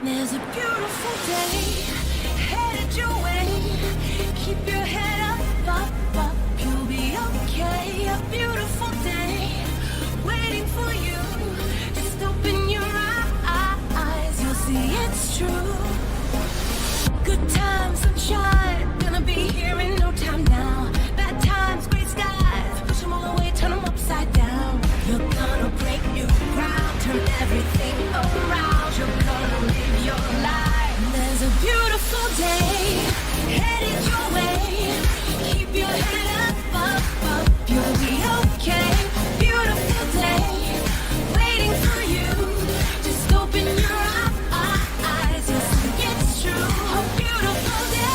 There's a beautiful day headed your way. Keep your head up, up, up. You'll be okay. A beautiful day waiting for you. Just open your eyes. You'll see it's true. Good times, sunshine. Gonna be here in no time now. Bad times, gray skies. Push them all away, turn them upside down. You're gonna break new ground. Turn everything around. You're gonna live your life. There's a beautiful day headed your way. Keep your head up, up, up. You'll be okay. Beautiful day waiting for you. Just open your eyes. You'll see it's true. A beautiful day.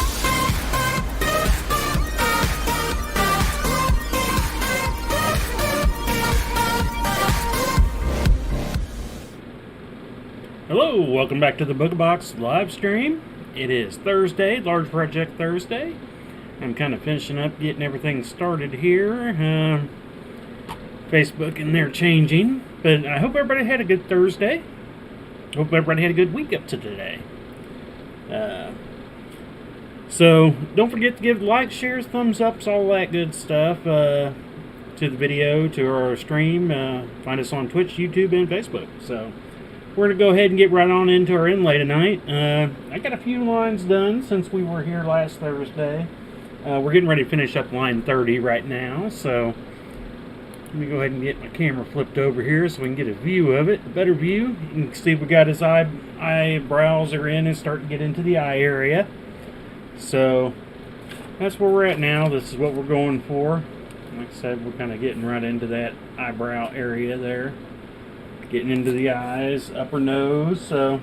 Hello, welcome back to the Booga Box live stream. It is Thursday, Large Project Thursday. I'm kind of finishing up, getting everything started here. Facebook and they're changing, but I hope everybody had a good Thursday. Hope everybody had a good week up to today. So don't forget to give likes, shares, thumbs ups, all that good stuff to the video, to our stream. Find us on Twitch, YouTube, and Facebook. So we're going to go ahead and get right on into our inlay tonight. I got a few lines done since we were here last Thursday. We're getting ready to finish up line 30 right now, so let me go ahead and get my camera flipped over here so we can get a view of it, a better view. You can see we got his eyebrows are in and starting to get into the eye area. So that's where we're at now. This is what we're going for. Like I said, we're kind of getting right into that eyebrow area there. Getting into the eyes, upper nose, so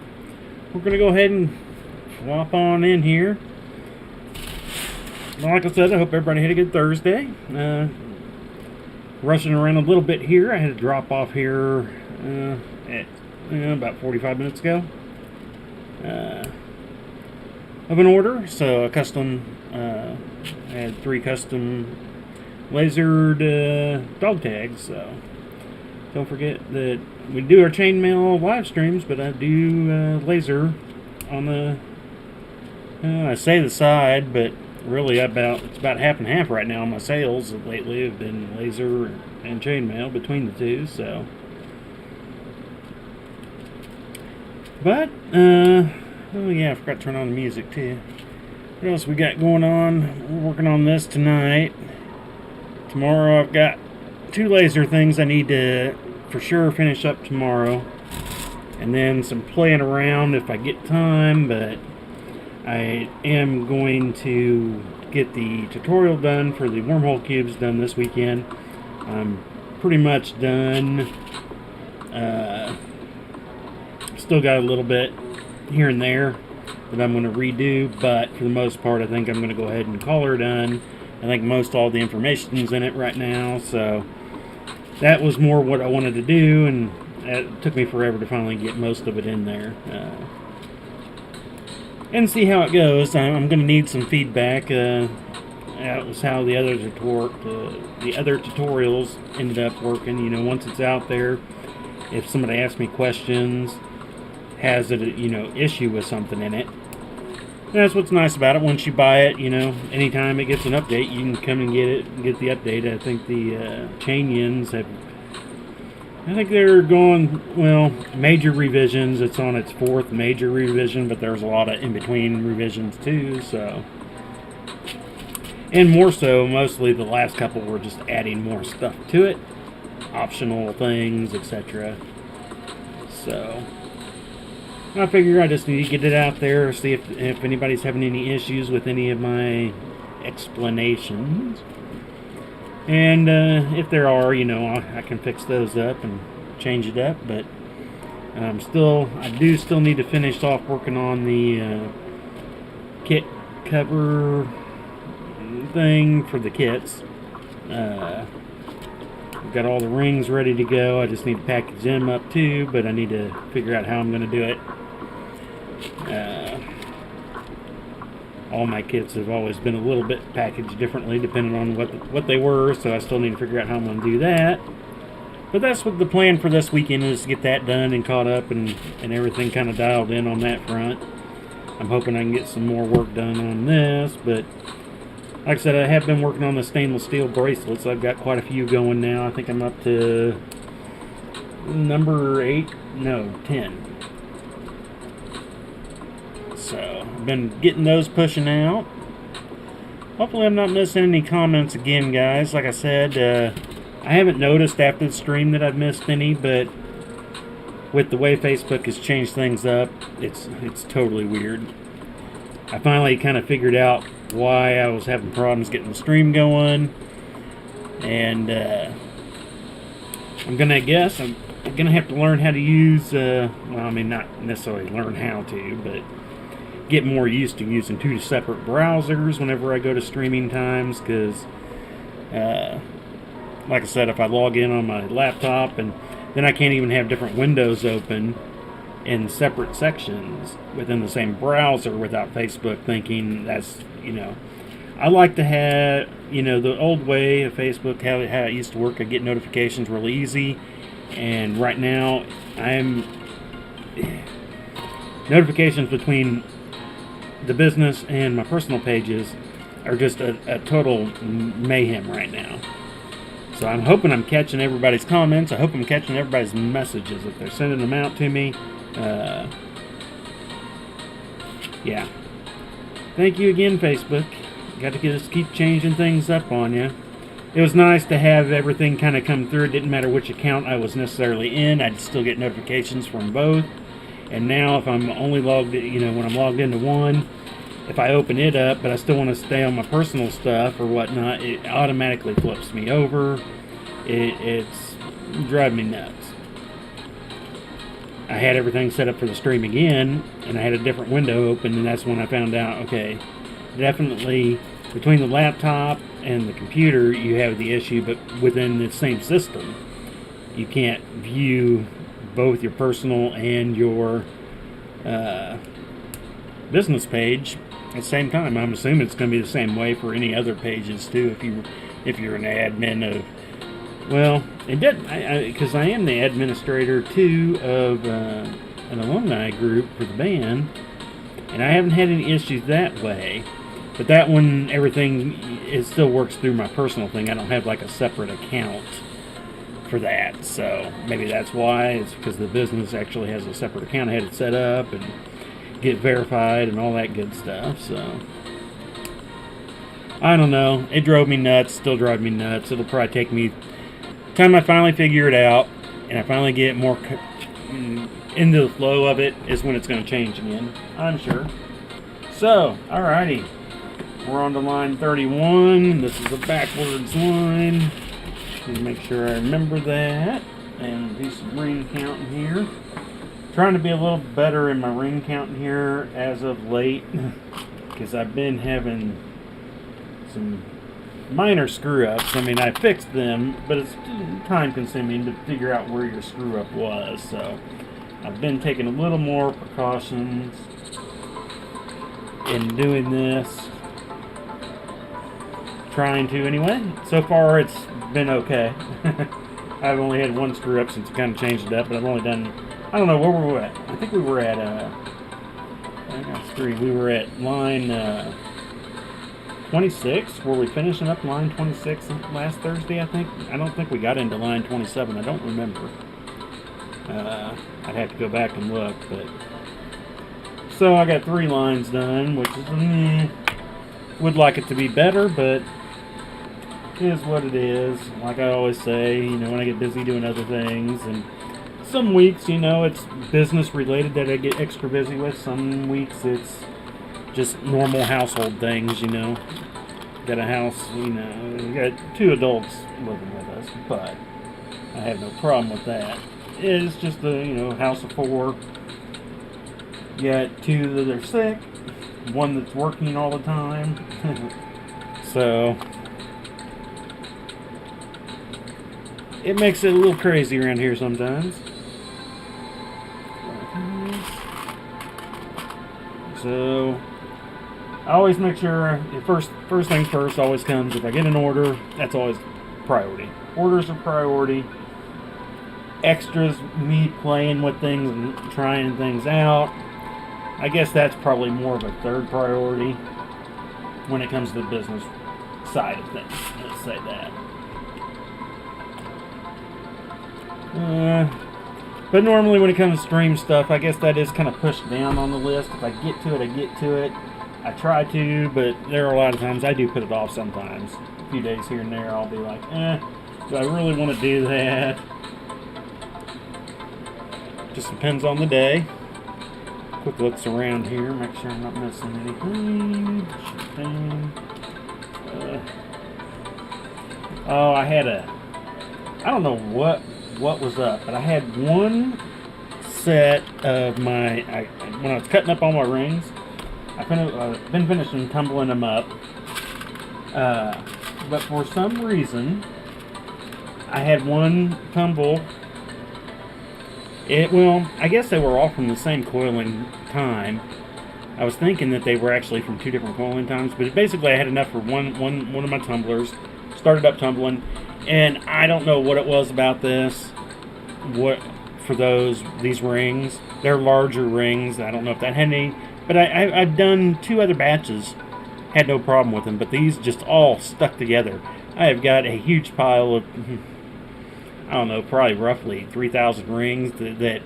we're going to go ahead and flop on in here. Like I said, I hope everybody had a good Thursday. Rushing around a little bit here. I had to drop off here at about 45 minutes ago of an order. So a custom, I had 3 custom lasered dog tags, so don't forget that we do our chainmail live streams, but I do laser on the, I say the side, but really it's about half and half right now. My sales lately have been laser and chainmail between the two, so. But, oh yeah, I forgot to turn on the music too. What else we got going on? We're working on this tonight. Tomorrow I've got 2 laser things I need to for sure finish up tomorrow, and then some playing around if I get time, but I am going to get the tutorial done for the wormhole cubes done this weekend. I'm pretty much done. Still got a little bit here and there that I'm going to redo, but for the most part I think I'm going to go ahead and call her done. I think most all the information's in it right now, so that was more what I wanted to do, and it took me forever to finally get most of it in there. And see how it goes. I'm going to need some feedback. That was how the others worked. The other tutorials ended up working. You know, once it's out there, if somebody asks me questions, has it, issue with something in it. That's what's nice about it. Once you buy it, anytime it gets an update, you can come and get it and get the update. I think the Chanians I think they're going, major revisions. It's on its 4th major revision, but there's a lot of in-between revisions too, so. And more so, mostly the last couple were just adding more stuff to it. Optional things, etc. So I figure I just need to get it out there, see if anybody's having any issues with any of my explanations. And if there are, I can fix those up and change it up. But I do still need to finish off working on the kit cover thing for the kits. I've got all the rings ready to go. I just need to package them up too, but I need to figure out how I'm going to do it. All my kits have always been a little bit packaged differently depending on what they were, so I still need to figure out how I'm going to do that. But that's what the plan for this weekend is, to get that done and caught up and everything kind of dialed in on that front. I'm hoping I can get some more work done on this, but like I said, I have been working on the stainless steel bracelets. I've got quite a few going now. I think I'm up to number 10. So I've been getting those pushing out. Hopefully I'm not missing any comments again, guys. Like I said, I haven't noticed after the stream that I've missed any, but with the way Facebook has changed things up, it's totally weird. I finally kind of figured out why I was having problems getting the stream going, and I'm gonna have to learn how to use, well, I mean, not necessarily learn how to, but get more used to using 2 separate browsers whenever I go to streaming times, because like I said, if I log in on my laptop, and then I can't even have different windows open in separate sections within the same browser without Facebook thinking that's, I like to have, the old way of Facebook, how it used to work. I get notifications really easy, and right now notifications between the business and my personal pages are just a total mayhem right now. So I'm hoping I'm catching everybody's comments. I hope I'm catching everybody's messages if they're sending them out to me. Yeah. Thank you again, Facebook. Got to just keep changing things up on you. It was nice to have everything kind of come through. It didn't matter which account I was necessarily in. I'd still get notifications from both. And now if I'm only logged in, when I'm logged into one, if I open it up, but I still want to stay on my personal stuff or whatnot, it automatically flips me over. It's driving me nuts. I had everything set up for the stream again, and I had a different window open, and that's when I found out, okay, definitely between the laptop and the computer, you have the issue, but within the same system, you can't view both your personal and your business page at the same time. I'm assuming it's going to be the same way for any other pages too. If you're an admin of, well, it did, because I am the administrator too of an alumni group for the band, and I haven't had any issues that way. But that one, it still works through my personal thing. I don't have like a separate account for that, so maybe that's why. It's because the business actually has a separate account. I had it set up and get verified and all that good stuff. So I don't know, it drove me nuts, still drive me nuts. It'll probably take me time I finally figure it out and I finally get more into the flow of it is when it's going to change again, I'm sure. So alrighty, we're on to line 31. This is a backwards line. Make sure I remember that and do some ring counting here. Trying to be a little better in my ring counting here as of late, because I've been having some minor screw ups. I mean, I fixed them, but it's time consuming to figure out where your screw up was. So I've been taking a little more precautions in doing this. Trying to anyway. So far it's been okay. I've only had one screw up since I kind of changed it up, but I've only done, I don't know, where were we at? I think we were at, we were at line 26. Were we finishing up line 26 last Thursday, I think? I don't think we got into line 27. I don't remember. I'd have to go back and look, but... So I got 3 lines done, which is, would like it to be better, but it is what it is. Like I always say, when I get busy doing other things, and some weeks, it's business related that I get extra busy with. Some weeks it's just normal household things, Got a house, we got 2 adults living with us, but I have no problem with that. It's just a, house of 4. You got 2 that are sick, 1 that's working all the time. So it makes it a little crazy around here sometimes. So I always make sure first things first always comes. If I get an order, that's always priority. Orders are priority. extras, me playing with things and trying things out, I guess that's probably more of a third priority when it comes to the business side of things. Let's say that. But normally when it comes to stream stuff, I guess that is kind of pushed down on the list. If I get to it, I get to it. I try to, but there are a lot of times I do put it off sometimes. A few days here and there, I'll be like, do I really want to do that? Just depends on the day. Quick looks around here, make sure I'm not missing anything. Oh, I don't know what was up, but I had one set of when I was cutting up all my rings, I've been finishing tumbling them up, but for some reason, I had one tumble. I guess they were all from the same coiling time. I was thinking that they were actually from two different coiling times, but basically I had enough for one of my tumblers, started up tumbling, and I don't know what it was about this. These rings, they're larger rings. I don't know if that had any, but I've done 2 other batches, had no problem with them, but these just all stuck together. I have got a huge pile of, I don't know, probably roughly 3,000 rings that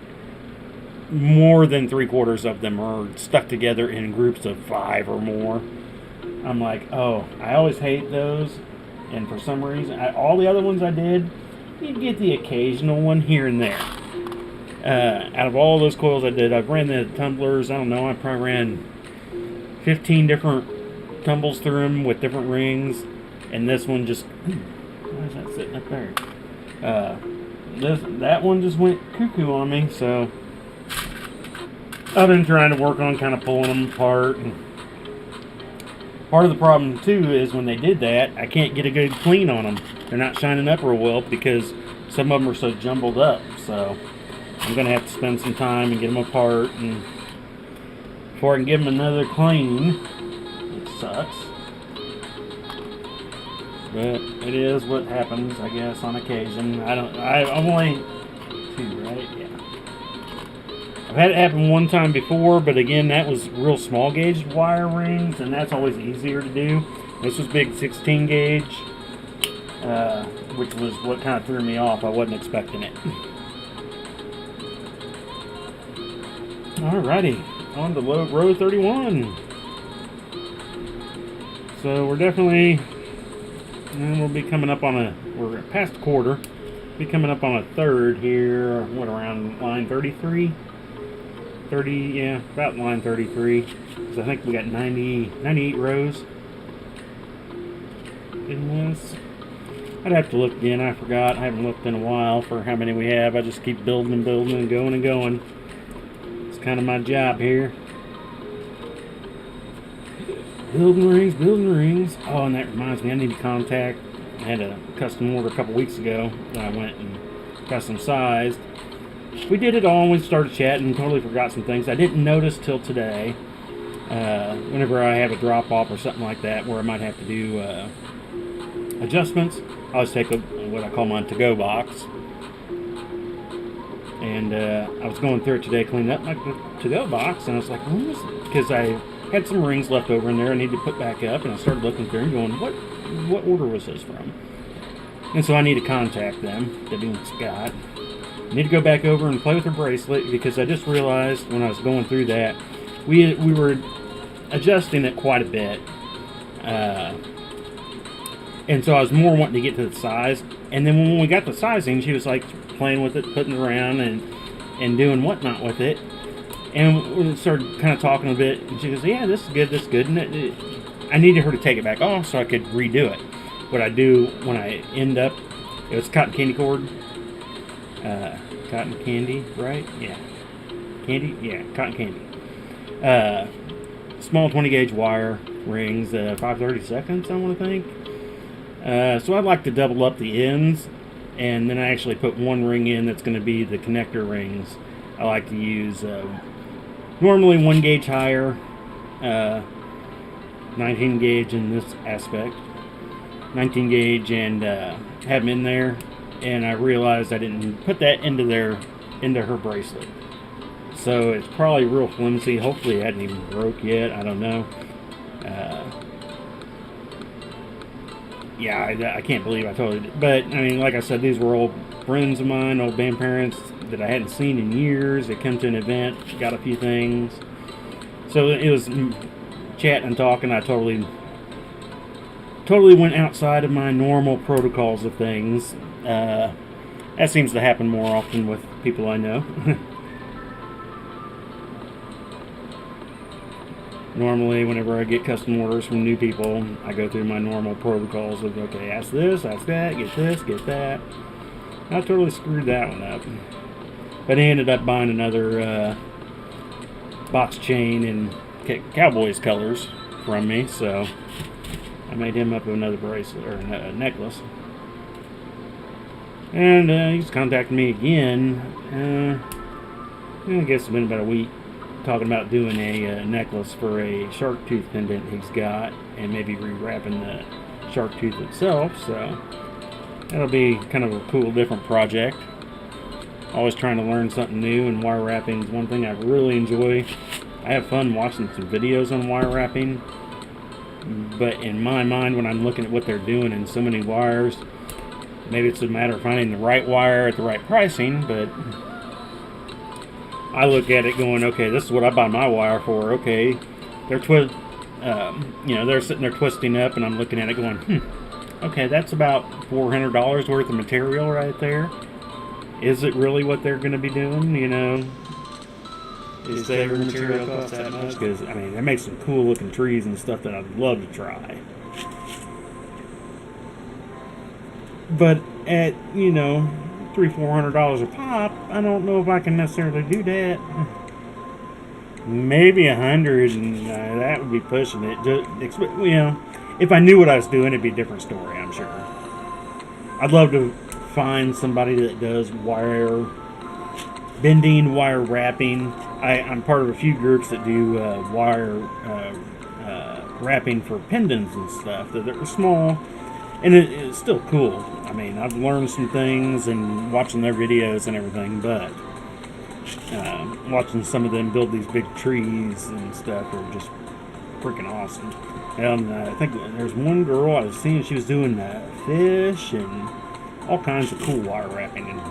more than 3/4 of them are stuck together in groups of 5 or more. I'm like, oh, I always hate those, and for some reason, all the other ones I did, you'd get the occasional one here and there. Out of all those coils I did, I've ran the tumblers, I don't know, I probably ran 15 different tumbles through them with different rings, and this one just, why is that sitting up there? That one just went cuckoo on me, so I've been trying to work on kind of pulling them apart. And part of the problem too is when they did that, I can't get a good clean on them. They're not shining up real well because some of them are so jumbled up. So I'm gonna have to spend some time and get them apart, and before I can give them another clean, which sucks. But it is what happens, I guess, on occasion. I'm only 2, right? Yeah. I've had it happen one time before, but again, that was real small gauge wire rings, and that's always easier to do. This was big 16 gauge, which was what kind of threw me off. I wasn't expecting it. Alrighty, on to row 31. So we're definitely, and we'll be coming up on we're past a quarter, be coming up on a third here, what, around line 33? 30, yeah, about line 33, because I think we got 98 rows in this. I'd have to look again, I forgot, I haven't looked in a while for how many we have. I just keep building and building and going and going. It's kind of my job here. Building rings. Oh, and that reminds me, I need to contact. I had a custom order a couple weeks ago that I went and custom sized. We did it all and we started chatting and totally forgot some things. I didn't notice till today. Whenever I have a drop off or something like that where I might have to do adjustments, I always take what I call my to-go box. And I was going through it today, cleaning up my to-go box, and I was like, because I had some rings left over in there I needed to put back up, and I started looking through and going, what order was this from? And so I need to contact them, Debbie and Scott. I need to go back over and play with her bracelet, because I just realized when I was going through that, we were adjusting it quite a bit. And so I was more wanting to get to the size. And then when we got the sizing, she was like playing with it, putting it around and doing whatnot with it. And we started kind of talking a bit, and she goes, yeah, this is good. And I needed her to take it back off so I could redo it. What I do when I end up, it was cotton candy cord. Cotton candy, right? Yeah. Candy? Yeah, cotton candy. Small 20 gauge wire rings, 5/32, I want to think. So I'd like to double up the ends, and then I actually put one ring in that's going to be the connector rings. I like to use normally 1 gauge higher, 19 gauge in this aspect, 19 gauge, and have them in there, and I realized I didn't put that into her bracelet. So it's probably real flimsy. Hopefully it hadn't even broke yet. I don't know. Yeah, I can't believe I totally did. But, I mean, like I said, these were old friends of mine, old band parents that I hadn't seen in years. They come to an event, got a few things. So it was chatting and talking. I totally went outside of my normal protocols of things. That seems to happen more often with people I know. Normally, whenever I get custom orders from new people, I go through my normal protocols of, okay, ask this, ask that, get this, get that. I totally screwed that one up. But he ended up buying another box chain in Cowboys colors from me, so I made him up another bracelet, or a necklace. And he's contacted me again, I guess it's been about a week, talking about doing a necklace for a shark tooth pendant he's got, and maybe rewrapping the shark tooth itself. So that'll be kind of a cool, different project. Always trying to learn something new, and wire wrapping is one thing I really enjoy. I have fun watching some videos on wire wrapping, but in my mind, when I'm looking at what they're doing in so many wires, maybe it's a matter of finding the right wire at the right pricing, but I look at it going, okay, this is what I buy my wire for. Okay, they're they're sitting there twisting up, and I'm looking at it going, okay, that's about $400 worth of material right there. Is it really what they're going to be doing? You know, is their material cost that much? Because I mean, they make some cool looking trees and stuff that I'd love to try. But at $300-$400 a pop, I don't know if I can necessarily do that. Maybe 100, and that would be pushing it. Just, if I knew what I was doing, it'd be a different story, I'm sure. I'd love to find somebody that does wire bending, wire wrapping. I'm part of a few groups that do wire wrapping for pendants and stuff that are small, and it's still cool. I mean, I've learned some things and watching their videos and everything, but watching some of them build these big trees and stuff are just freaking awesome. And I think there's one girl I was seeing, she was doing fish and all kinds of cool wire wrapping, and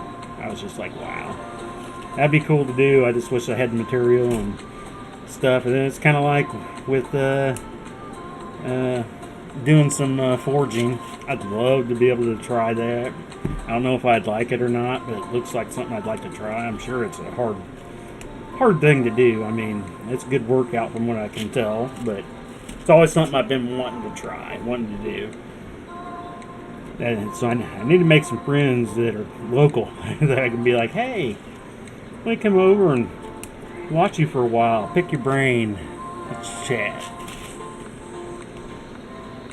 I was just like, wow, that'd be cool to do. I just wish I had the material and stuff. And then it's kind of like with doing some forging. I'd love to be able to try that. I don't know if I'd like it or not, but it looks like something I'd like to try. I'm sure it's a hard thing to do. I mean, it's a good workout from what I can tell, but it's always something I've been wanting to try, wanting to do. And so I need to make some friends that are local that I can be like, hey, let me come over and watch you for a while, pick your brain, let's chat.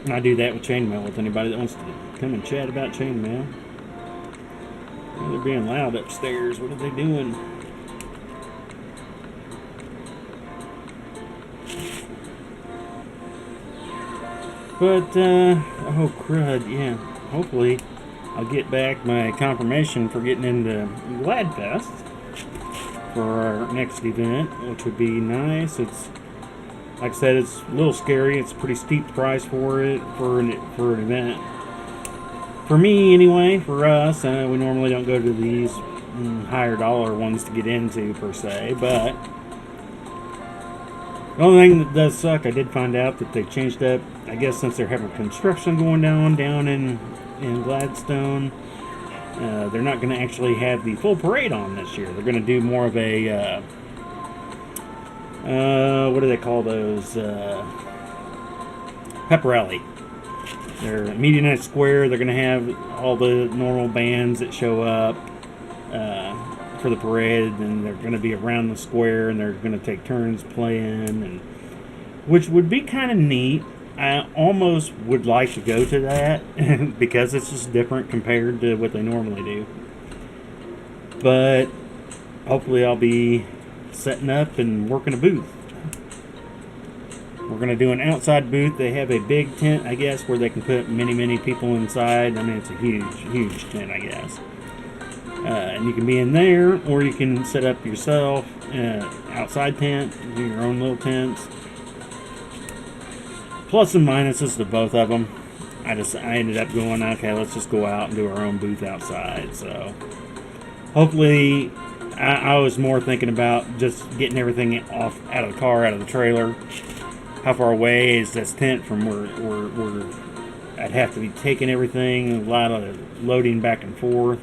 And I do that with chainmail with anybody that wants to come and chat about chainmail. They're being loud upstairs. What are they doing? But, oh crud, yeah. Hopefully I'll get back my confirmation for getting into Gladfest for our next event, which would be nice. It's, like I said, it's a little scary. It's a pretty steep price for it, for an event. For me, anyway, for us, we normally don't go to these higher dollar ones to get into, per se, but the only thing that does suck, I did find out that they changed up, I guess since they're having construction going down in Gladstone, they're not going to actually have the full parade on this year. They're going to do more of a, what do they call those? Pep rally. They're at Media Night Square. They're going to have all the normal bands that show up for the parade, and they're going to be around the square, and they're going to take turns playing, and which would be kind of neat. I almost would like to go to that because it's just different compared to what they normally do. But hopefully I'll be setting up and working a booth. We're going to do an outside booth. They have a big tent, I guess, where they can put many people inside. I mean, it's a huge tent, I guess. And you can be in there, or you can set up yourself outside tent, do your own little tents. Plus and minuses to both of them. I ended up going, okay, let's just go out and do our own booth outside. So hopefully, I was more thinking about just getting everything out of the car, out of the trailer. How far away is this tent from where I'd have to be taking everything, a lot of loading back and forth.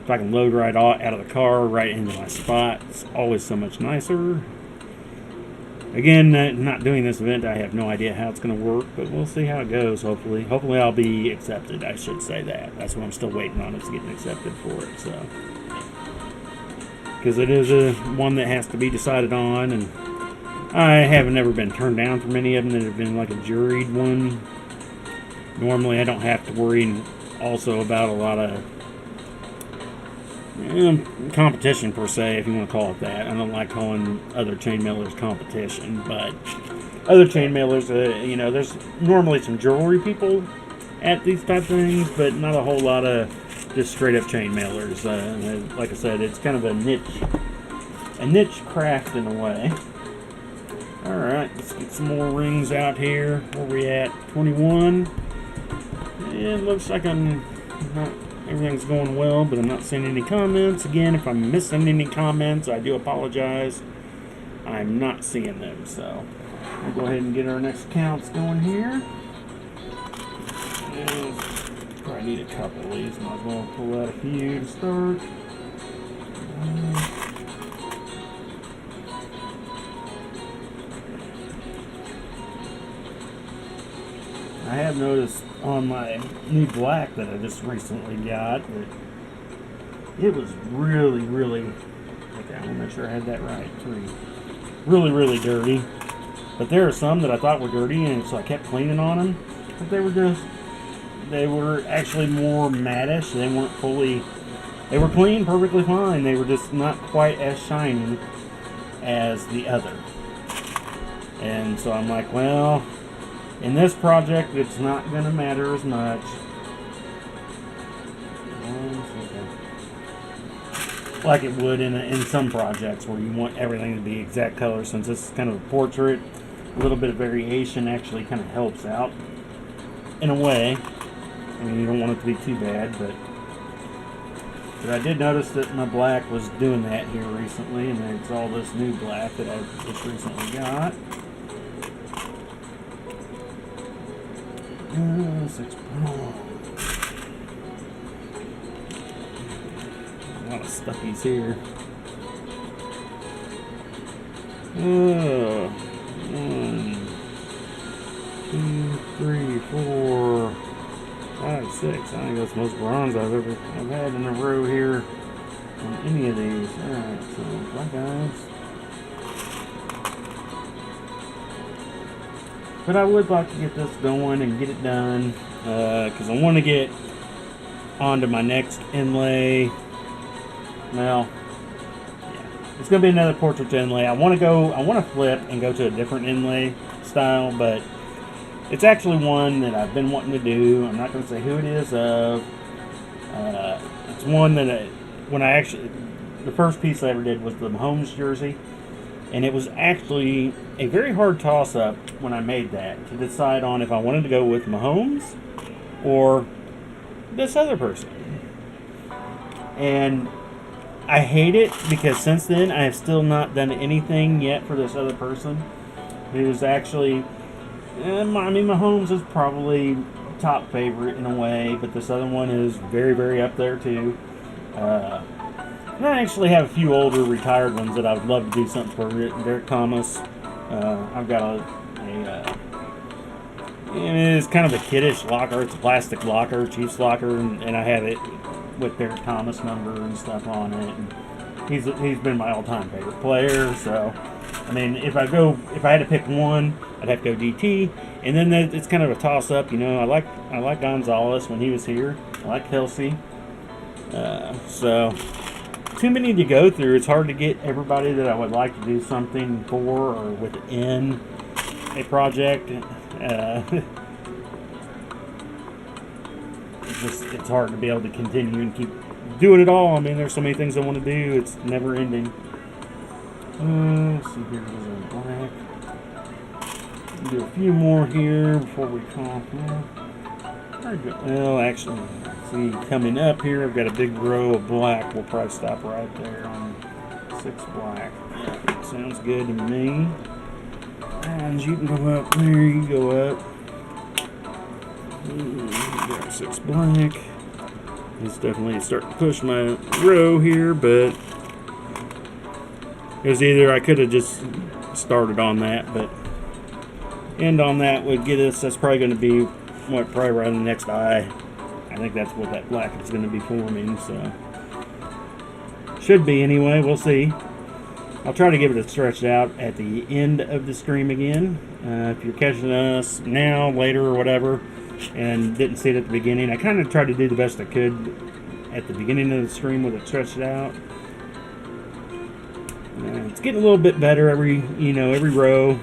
If I can load right out of the car, right into my spot, it's always so much nicer. Again, not doing this event, I have no idea how it's going to work, but we'll see how it goes, hopefully. Hopefully I'll be accepted, I should say that. That's what I'm still waiting on, is getting accepted for it, so. Because it is one that has to be decided on, and I haven't ever been turned down from any of them that have been like a juried one. Normally I don't have to worry also about a lot of competition per se, if you want to call it that. I don't like calling other chainmailers competition, but other chainmailers, there's normally some jewelry people at these type of things, but not a whole lot of just straight up chainmailers. Like I said, it's kind of a niche craft in a way. Alright, let's get some more rings out here. Where we at? 21. It looks like everything's going well, but I'm not seeing any comments. Again, if I'm missing any comments, I do apologize. I'm not seeing them, so we'll go ahead and get our next counts going here. Probably need a couple of these. Might as well pull out a few to start. I have noticed on my new black that I just recently got that it was really, okay, I want to make sure I had that right, 3. Really dirty. But there are some that I thought were dirty, and so I kept cleaning on them. But they were actually more mattish. They were clean, perfectly fine. They were just not quite as shiny as the other. And so I'm like, well, in this project, it's not going to matter as much. Like it would in some projects where you want everything to be exact color. Since this is kind of a portrait, a little bit of variation actually kind of helps out in a way. I mean, you don't want it to be too bad, but I did notice that my black was doing that here recently, and it's all this new black that I just recently got. 6. A lot of stuffies here. 1, 2, 3, 4, 5, 6. I think that's the most bronze I've had in a row here on any of these. Alright, so bye guys. But I would like to get this going and get it done, because I want to get onto my next inlay. Well, yeah, it's going to be another portrait inlay. I want to flip and go to a different inlay style, but it's actually one that I've been wanting to do. I'm not going to say who it is of. It's one that the first piece I ever did was the Mahomes jersey. And it was actually a very hard toss-up when I made that to decide on if I wanted to go with Mahomes or this other person. And I hate it because since then I have still not done anything yet for this other person. Who's actually, I mean, Mahomes is probably top favorite in a way, but this other one is very up there too. And I actually have a few older retired ones that I would love to do something for. Derek Thomas. I've got it's kind of a kiddish locker. It's a plastic locker, Chiefs locker, and I have it with Derek Thomas number and stuff on it. And he's been my all-time favorite player. So, I mean, if I had to pick one, I'd have to go DT. And then it's kind of a toss-up, I like Gonzalez when he was here. I like Kelsey. So too many to go through. It's hard to get everybody that I would like to do something for or within. a project. It's hard to be able to continue and keep doing it all. I mean, there's so many things I want to do. It's never ending. Let's see here. There's a black. Do a few more here before we call. Well, actually, see, coming up here, I've got a big row of black. We'll probably stop right there on 6 black. Sounds good to me. And you can go up there. You go up. Got 6 black. It's definitely starting to push my row here, but it was either I could have just started on that, but end on that would get us. That's probably going to be probably right in the next eye. I think that's what that black is going to be forming. So should be anyway. We'll see. I'll try to give it a stretch out at the end of the stream again. If you're catching us now, later, or whatever, and didn't see it at the beginning, I kind of tried to do the best I could at the beginning of the stream with it stretched out. It's getting a little bit better every row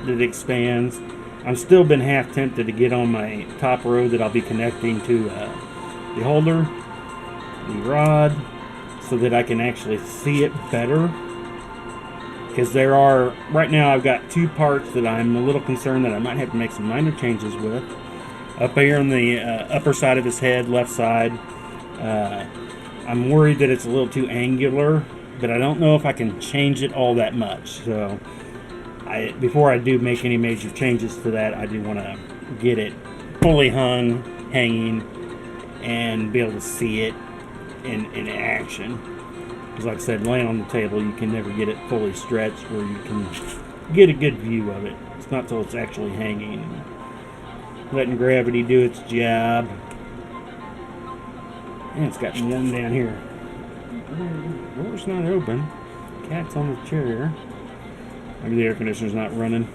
that expands. I've still been half tempted to get on my top row that I'll be connecting to the holder, the rod, so that I can actually see it better. Because there are, right now I've got 2 parts that I'm a little concerned that I might have to make some minor changes with. Up here on the upper side of his head, left side, I'm worried that it's a little too angular, but I don't know if I can change it all that much. So before I do make any major changes to that, I do want to get it fully hanging, and be able to see it in action. Because like I said, laying on the table, you can never get it fully stretched where you can get a good view of it. It's not till it's actually hanging. Letting gravity do its job. And it's got one down here. Door's not open. Cat's on the chair. Maybe the air conditioner's not running.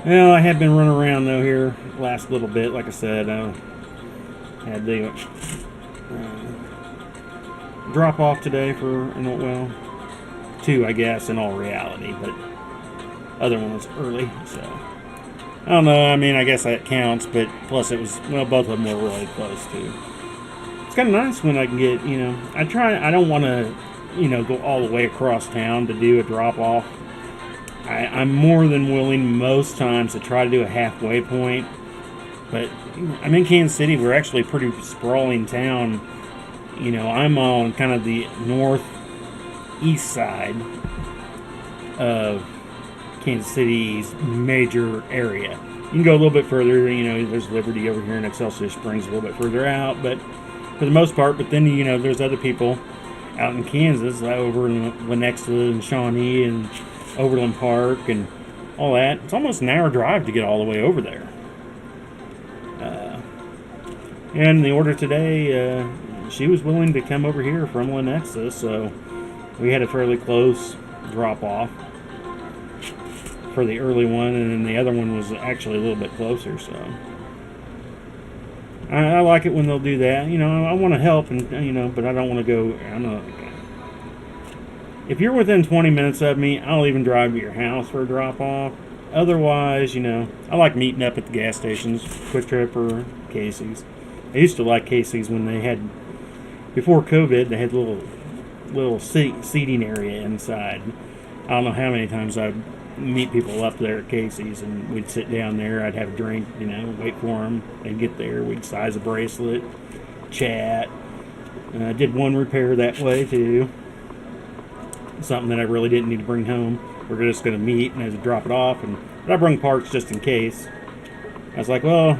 Well, I have been running around though here last little bit. Like I said, I had the drop off today for, 2, I guess, in all reality, but other one was early, so I don't know. I mean, I guess that counts, but plus it was, both of them were really close too. It's kind of nice when I can get, I don't want to, go all the way across town to do a drop off. I'm more than willing most times to try to do a halfway point, but I'm in Kansas City. We're actually a pretty sprawling town. I'm on kind of the northeast side of Kansas City's major area. You can go a little bit further, there's Liberty over here and Excelsior Springs a little bit further out, but for the most part, but then, there's other people out in Kansas, over in Lenexa and Shawnee and Overland Park and all that. It's almost an hour drive to get all the way over there. And the order today, she was willing to come over here from Lenexa, so we had a fairly close drop off for the early one, and then the other one was actually a little bit closer. So I like it when they'll do that. I want to help, and but I don't want to go. If you're within 20 minutes of me, I'll even drive to your house for a drop off. Otherwise, I like meeting up at the gas stations, Quick Trip or Casey's. I used to like Casey's when they had, before COVID, they had little seating area inside. I don't know how many times I'd meet people up there at Casey's, and we'd sit down there. I'd have a drink, wait for them. They'd get there. We'd size a bracelet, chat. I did one repair that way too. Something that I really didn't need to bring home. We're just going to meet and I just drop it off. But I bring parts just in case. I was like, well,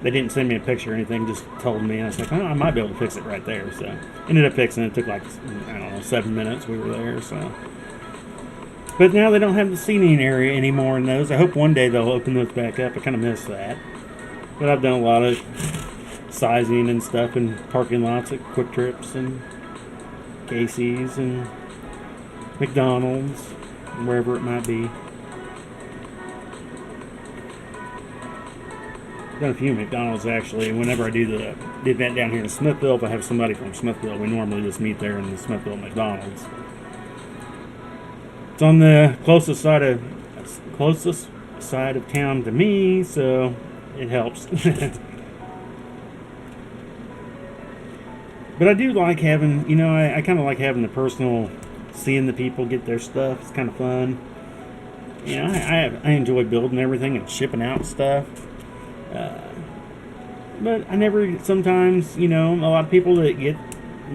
they didn't send me a picture or anything, just told me. And I was like, I might be able to fix it right there. So ended up fixing it. It took 7 minutes we were there. So, but now they don't have the seating area anymore in those. I hope one day they'll open those back up. I kind of miss that. But I've done a lot of sizing and stuff in parking lots at Quick Trips and Casey's and McDonald's, wherever it might be. Done a few McDonald's actually. Whenever I do the event down here in Smithville, if I have somebody from Smithville, we normally just meet there in the Smithville McDonald's. It's on the closest side of town to me, so it helps. But I do like having, I kind of like having the personal, seeing the people get their stuff. It's kind of fun. I enjoy building everything and shipping out stuff. But I never, sometimes, a lot of people that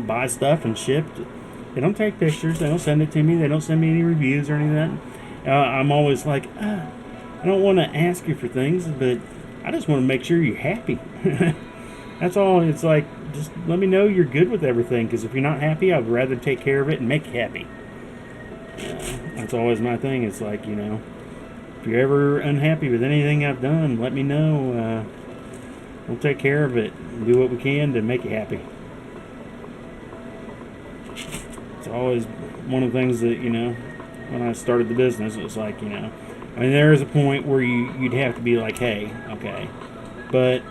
buy stuff and ship, they don't take pictures, they don't send it to me, they don't send me any reviews or anything. I'm always like, I don't want to ask you for things, but I just want to make sure you're happy. That's all. It's like, just let me know you're good with everything, because if you're not happy, I'd rather take care of it and make you happy. That's always my thing. It's like, if you're ever unhappy with anything I've done, let me know. We'll take care of it and do what we can to make you happy. It's always one of the things that, when I started the business, it was like, there is a point where you'd have to be like, hey, okay. But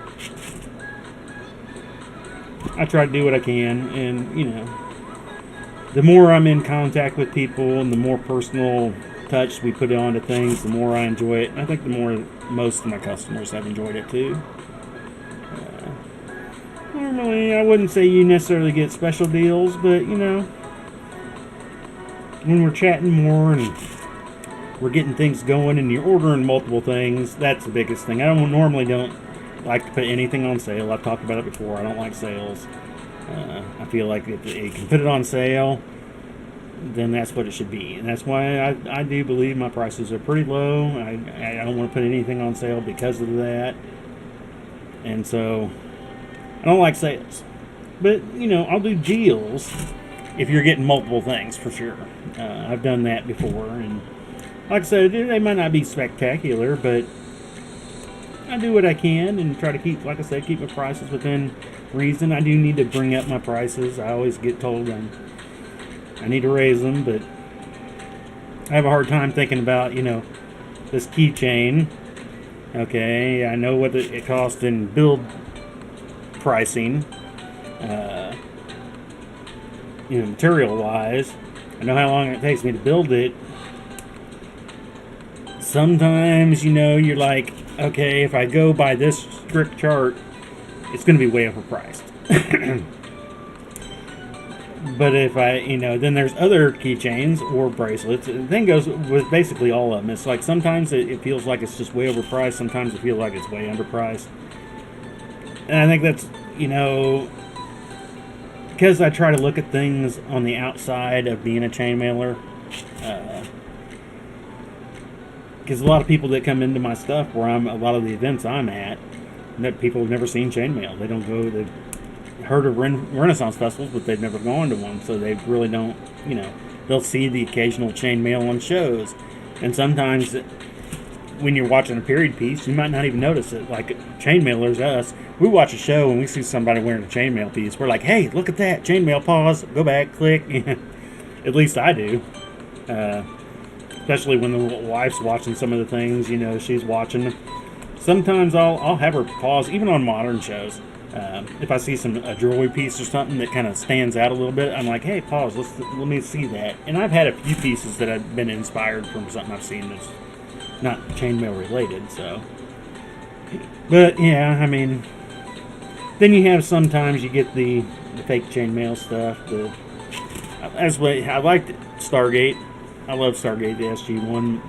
I try to do what I can, and, the more I'm in contact with people and the more personal touch we put onto things, the more I enjoy it. And I think the more most of my customers have enjoyed it too. Normally, I wouldn't say you necessarily get special deals, but, when we're chatting more and we're getting things going and you're ordering multiple things, that's the biggest thing. I normally don't like to put anything on sale. I've talked about it before. I don't like sales. I feel like if you can put it on sale, then that's what it should be. And that's why I do believe my prices are pretty low. I don't want to put anything on sale because of that. And so I don't like sales. But, I'll do deals if you're getting multiple things for sure. I've done that before. And like I said, they might not be spectacular, but I do what I can and try to keep my prices within reason. I do need to bring up my prices. I always get told I need to raise them, but I have a hard time thinking about, this keychain. Okay, I know what it costs in build pricing, material-wise. I know how long it takes me to build it. Sometimes, you're like, okay, if I go by this strict chart, it's going to be way overpriced. But if then there's other keychains or bracelets. The thing goes with basically all of them. It's like sometimes it feels like it's just way overpriced. Sometimes it feels like it's way underpriced. And I think that's, because I try to look at things on the outside of being a chain mailer. Because a lot of people that come into my stuff a lot of the events I'm at, that people have never seen chainmail. They don't go. They've heard of Renaissance festivals, but they've never gone to one, so they really don't. They'll see the occasional chainmail on shows, and sometimes when you're watching a period piece, you might not even notice it. Like chainmailers, us, we watch a show and we see somebody wearing a chainmail piece. We're like, hey, look at that chainmail! Pause, go back, click. At least I do. Especially when the wife's watching some of the things, she's watching. Sometimes I'll have her pause, even on modern shows. If I see a jewelry piece or something that kind of stands out a little bit, I'm like, hey, pause, let me see that. And I've had a few pieces that have been inspired from something I've seen that's not chainmail related, so. But, yeah, then you have sometimes you get the fake chainmail stuff. I liked Stargate. I love Stargate, the SG-1,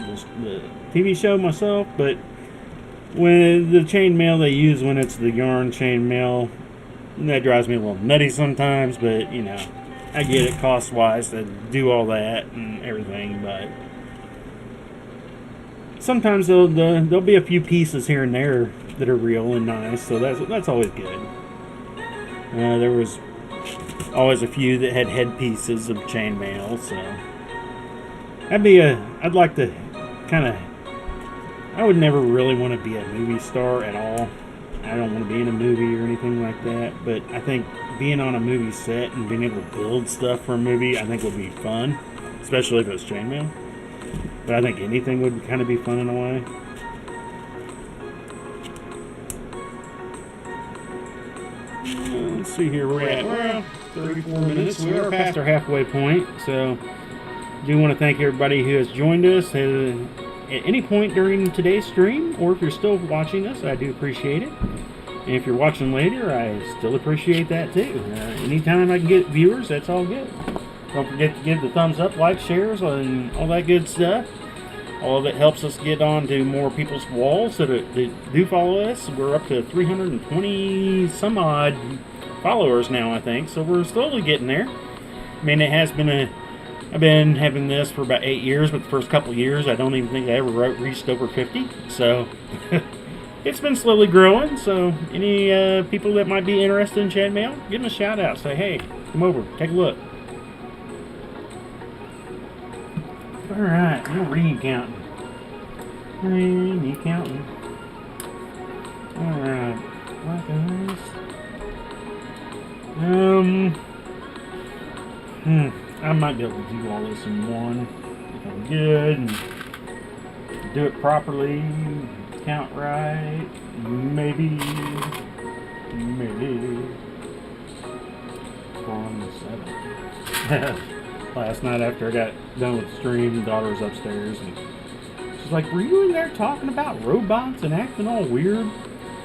the TV show myself, but when the chainmail they use when it's the yarn chainmail, that drives me a little nutty sometimes, but, I get it cost-wise to do all that and everything, but sometimes there'll be a few pieces here and there that are real and nice, so that's always good. There was always a few that had headpieces of chainmail, so I'd like to I would never really want to be a movie star at all. I don't want to be in a movie or anything like that, but I think being on a movie set and being able to build stuff for a movie, I think would be fun, especially if it's chainmail. But I think anything would kind of be fun in a way. Let's see here, we're at 34 minutes. We are past our halfway point, so do want to thank everybody who has joined us at any point during today's stream, or if you're still watching us, I do appreciate it. And if you're watching later, I still appreciate that too. Anytime I can get viewers, that's all good. Don't forget to give the thumbs up, like, shares, and all that good stuff. All of it helps us get onto more people's walls that do follow us. We're up to 320 some odd followers now, I think. So we're slowly getting there. I mean, it has been I've been having this for about 8 years, but the first couple of years, I don't even think I ever reached over 50. So it's been slowly growing. So any people that might be interested in chat mail, give them a shout out. Say, hey, come over, take a look. All right, no ring counting. Ring counting. All right, like this. I might be able to do all this in one if I'm good and do it properly, count right. Maybe. On the 7th. Last night after I got done with the stream, the daughter was upstairs and she's like, were you in there talking about robots and acting all weird?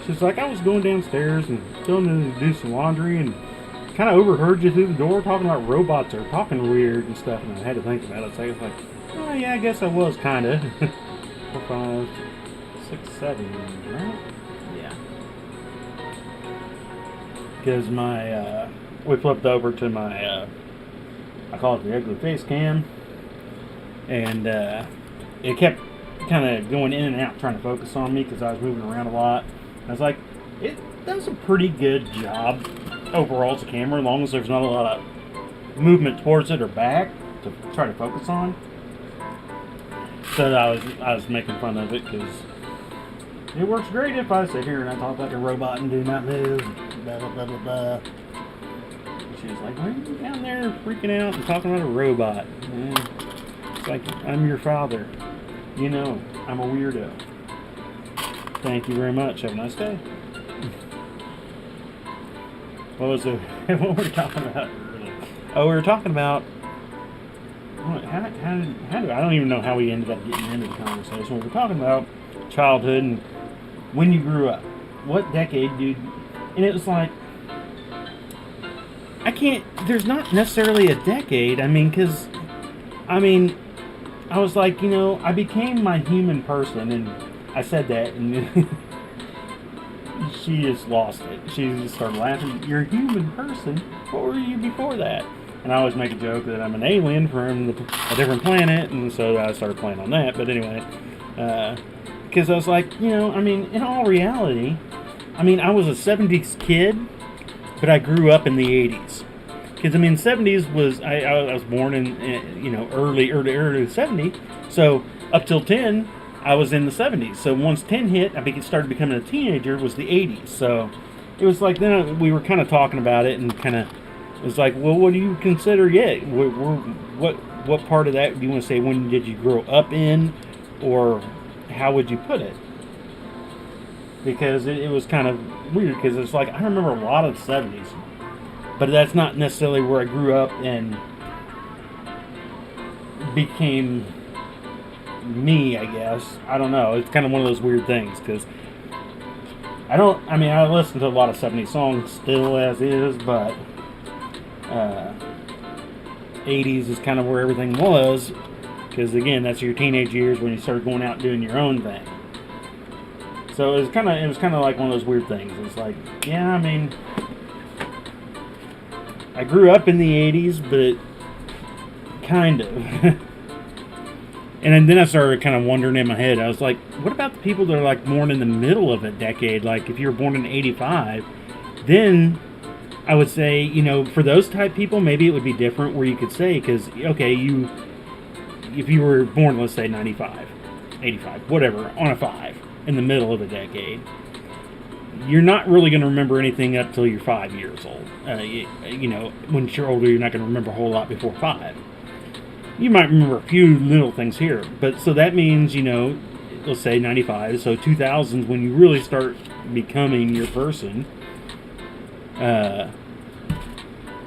She's like, I was going downstairs and going in to do some laundry and kind of overheard you through the door talking about robots or talking weird and stuff, and I had to think about it. So I was like, oh yeah, I guess I was kind of. 4, 5, 6, 7, right? Yeah. Because my, we flipped over to my, I call it the ugly face cam, and it kept kind of going in and out trying to focus on me because I was moving around a lot. I was like, it does a pretty good job overall as a camera, as long as there's not a lot of movement towards it or back to try to focus on. So I was making fun of it because it works great if I sit here and I talk like a robot and do not move, blah blah blah blah blah. She was like, why are you down there freaking out and talking about a robot? It's like, I'm your father. You know, I'm a weirdo. Thank you very much. Have a nice day. What was it? What were we talking about? Oh, we were talking about how do I don't even know how we ended up getting into the conversation. We were talking about childhood and when you grew up. What decade, dude? And it was like, there's not necessarily a decade. I mean, because, I was like, I became my human person, and I said that, and she just lost it. She just started laughing. You're a human person? What were you before that? And I always make a joke that I'm an alien from a different planet, and so I started playing on that. But anyway, because I was like, in all reality, I was a 70s kid, but I grew up in the 80s. Because, 70s was, I was born in, early 70, so up till 10, I was in the 70s. So once 10 hit, I started becoming a teenager, was the 80s. So it was like, then we were kind of talking about it, and kind of, it was like, well, what do you consider yet? What part of that do you want to say, when did you grow up in, or how would you put it? Because it was kind of weird, because it's like, I remember a lot of the 70s. But that's not necessarily where I grew up and became me, I guess. I don't know. It's kind of one of those weird things, because I listen to a lot of 70s songs still as is, but 80s is kind of where everything was, because again, that's your teenage years when you started going out and doing your own thing. So it was kind of like one of those weird things. It's like, yeah, I grew up in the 80s, but kind of. And then I started kind of wondering in my head, I was like, what about the people that are like born in the middle of a decade? Like if you were born in 85, then I would say, for those type people, maybe it would be different where you could say, because, okay, if you were born, let's say 95, 85, whatever, on a 5 in the middle of a decade, you're not really going to remember anything up till you're 5 years old. When you're older, you're not going to remember a whole lot before 5. You might remember a few little things here, but so that means, let's say 95, so 2000s when you really start becoming your person.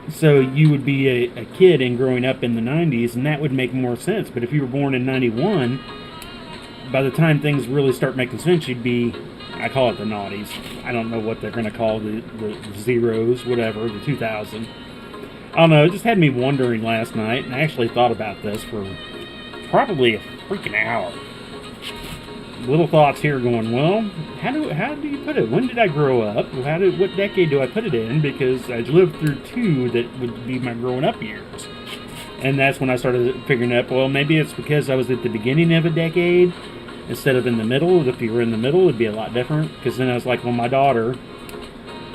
So you would be a kid and growing up in the 90s, and that would make more sense. But if you were born in 91, by the time things really start making sense, you'd be, I call it the naughties. I don't know what they're going to call the zeros, whatever, the 2000. I don't know, it just had me wondering last night, and I actually thought about this for probably a freaking hour. Little thoughts here going, well, how do you put it? When did I grow up? What decade do I put it in? Because I lived through two that would be my growing up years. And that's when I started figuring out, well, maybe it's because I was at the beginning of a decade instead of in the middle. If you were in the middle, it'd be a lot different. Because then I was like, well, my daughter,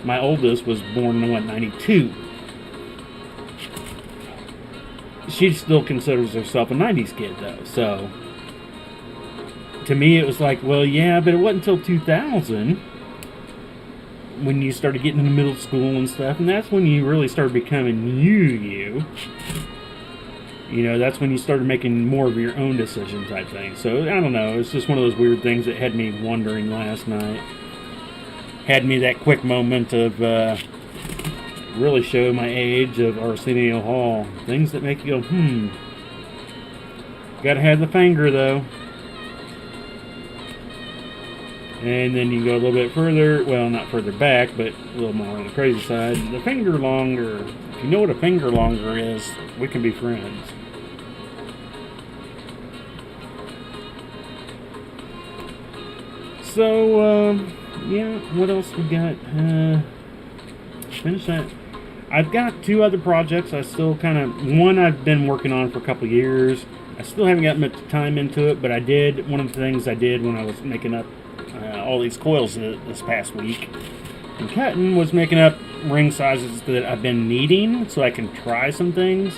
my oldest, was born in, 92. She still considers herself a 90s kid, though, so to me, it was like, well, yeah, but it wasn't until 2000 when you started getting into middle school and stuff, and that's when you really started becoming you. You know, that's when you started making more of your own decision type thing. So, I don't know, it's just one of those weird things that had me wondering last night. Had me that quick moment of, really show my age of Arsenio Hall. Things that make you go, Gotta have the finger, though. And then you go a little bit further, well, not further back, but a little more on the crazy side. The finger longer. If you know what a finger longer is, we can be friends. So, yeah, what else we got? Finish that. I've got two other projects I still one I've been working on for a couple years. I still haven't got much time into it, but one of the things I did when I was making up all these coils this past week and cutting was making up ring sizes that I've been needing so I can try some things.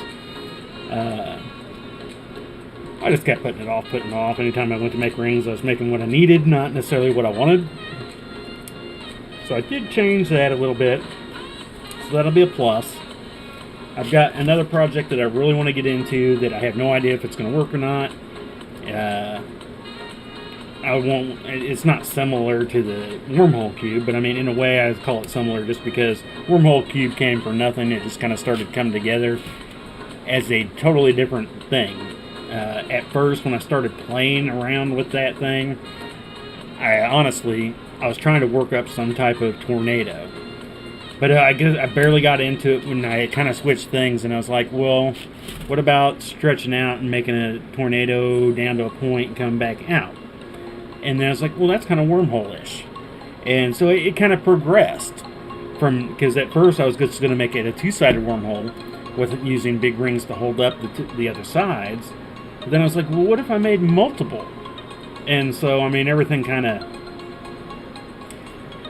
I just kept putting it off. Anytime I went to make rings, I was making what I needed, not necessarily what I wanted. So I did change that a little bit, so that'll be a plus. I've got another project that I really want to get into that I have no idea if it's going to work or not. It's not similar to the wormhole cube, but I mean, in a way, I call it similar just because wormhole cube came from nothing. It just kind of started coming together as a totally different thing. At first, when I started playing around with that thing, I was trying to work up some type of tornado. But I guess I barely got into it when I kind of switched things, and I was like, well, what about stretching out and making a tornado down to a point and coming back out? And then I was like, well, that's kind of wormhole-ish. And so it kind of progressed because at first I was just going to make it a two-sided wormhole with using big rings to hold up the other sides. But then I was like, well, what if I made multiple? And so, I mean, everything kind of...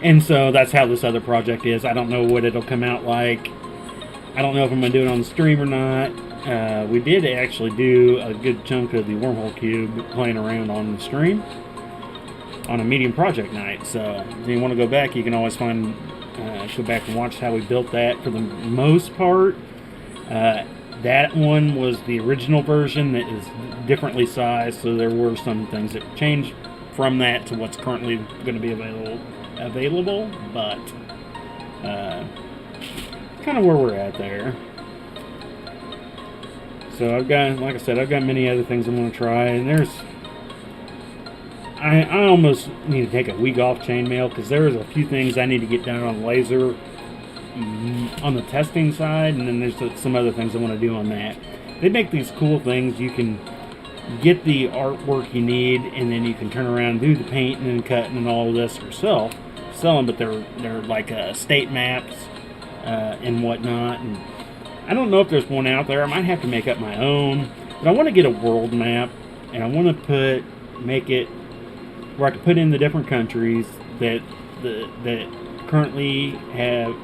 And so that's how this other project is. I don't know what it'll come out like. I don't know if I'm going to do it on the stream or not. We did actually do a good chunk of the wormhole cube playing around on the stream on a medium project night. So if you want to go back, you can always go back and watch how we built that. For the most part, that one was the original version that is differently sized, so there were some things that changed from that to what's currently going to be available, but kind of where we're at there. So I've got many other things I want to try, and I almost need to take a week off chainmail because there's a few things I need to get done on laser on the testing side, and then there's some other things I want to do on that. They make these cool things. You can get the artwork you need, and then you can turn around and do the painting and cutting and all of this yourself. Sell them, but they're like state maps and whatnot. And I don't know if there's one out there. I might have to make up my own, but I want to get a world map, and I want to make it where I can put in the different countries that currently have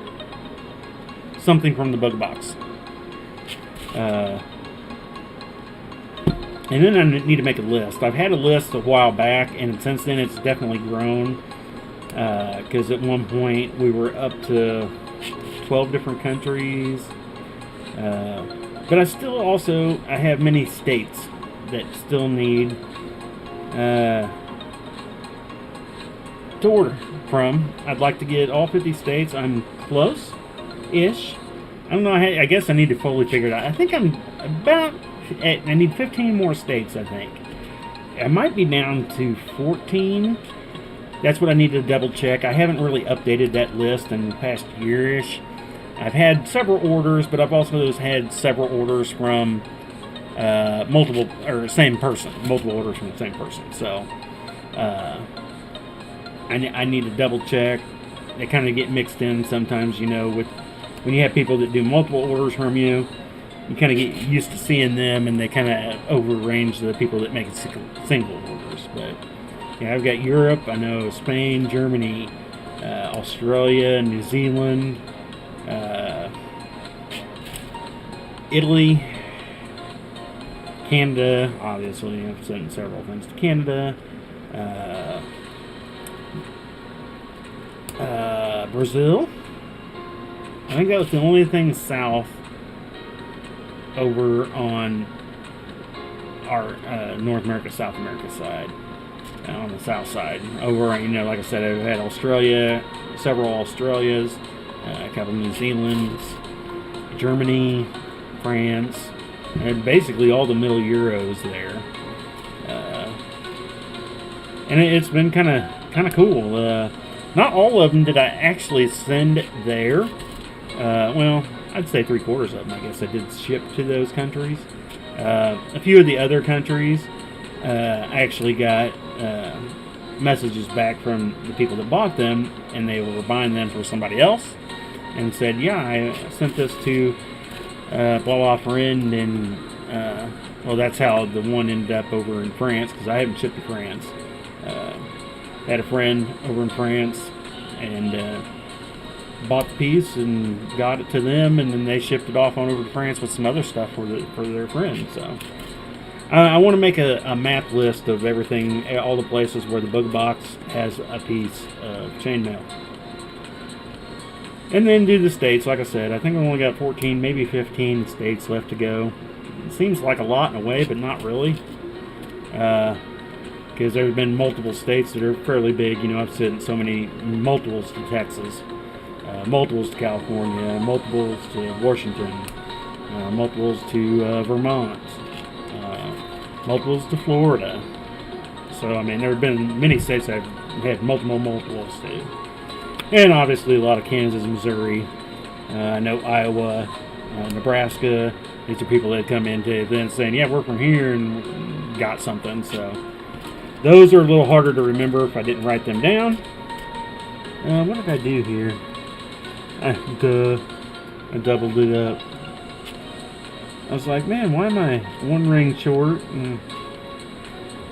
something from the Booga box. And then I need to make a list. I've had a list a while back, and since then it's definitely grown. Because at one point we were up to 12 different countries. But I have many states that still need to order from. I'd like to get all 50 states. I'm close-ish. I don't know. I guess I need to fully figure it out. I think I'm about. I need 15 more states. I think I might be down to 14. That's what I need to double check. I haven't really updated that list in the past year-ish. I've had several orders, but I've also had several orders from multiple orders from the same person. So I need to double check. They kind of get mixed in sometimes, with when you have people that do multiple orders from you. You kind of get used to seeing them, and they kind of overrange the people that make single orders. But yeah, I've got Europe. I know Spain, Germany, Australia, New Zealand, Italy, Canada. Obviously, I've sent several things to Canada. Brazil. I think that was the only thing south over on our North America, South America side. On the south side. Over, like I said, I've had Australia, several Australias, a couple New Zealands, Germany, France, and basically all the middle Euros there. And it's been kind of cool. Not all of them did I actually send there. Well, I'd say 3/4 of them, I guess, I did ship to those countries. A few of the other countries, I actually got messages back from the people that bought them, and they were buying them for somebody else, and said, yeah, I sent this to blah blah friend, and well, that's how the one ended up over in France, because I haven't shipped to France. I had a friend over in France, and bought the piece and got it to them, and then they shipped it off on over to France with some other stuff for their friends. So I want to make a map list of everything, all the places where the Booga box has a piece of chainmail, and then do the states. Like I said, I think I've only got 14, maybe 15 states left to go. It seems like a lot in a way, but not really, because there have been multiple states that are fairly big. I've sent so many multiples to Texas, multiples to California, multiples to Washington, multiples to Vermont, multiples to Florida. So, there have been many states I've had multiples to. And obviously a lot of Kansas, Missouri, I know Iowa, Nebraska. These are people that come into events saying, yeah, we're from here, and got something. So those are a little harder to remember if I didn't write them down. What did I do here? I doubled it up. I was like, man, why am I one ring short? And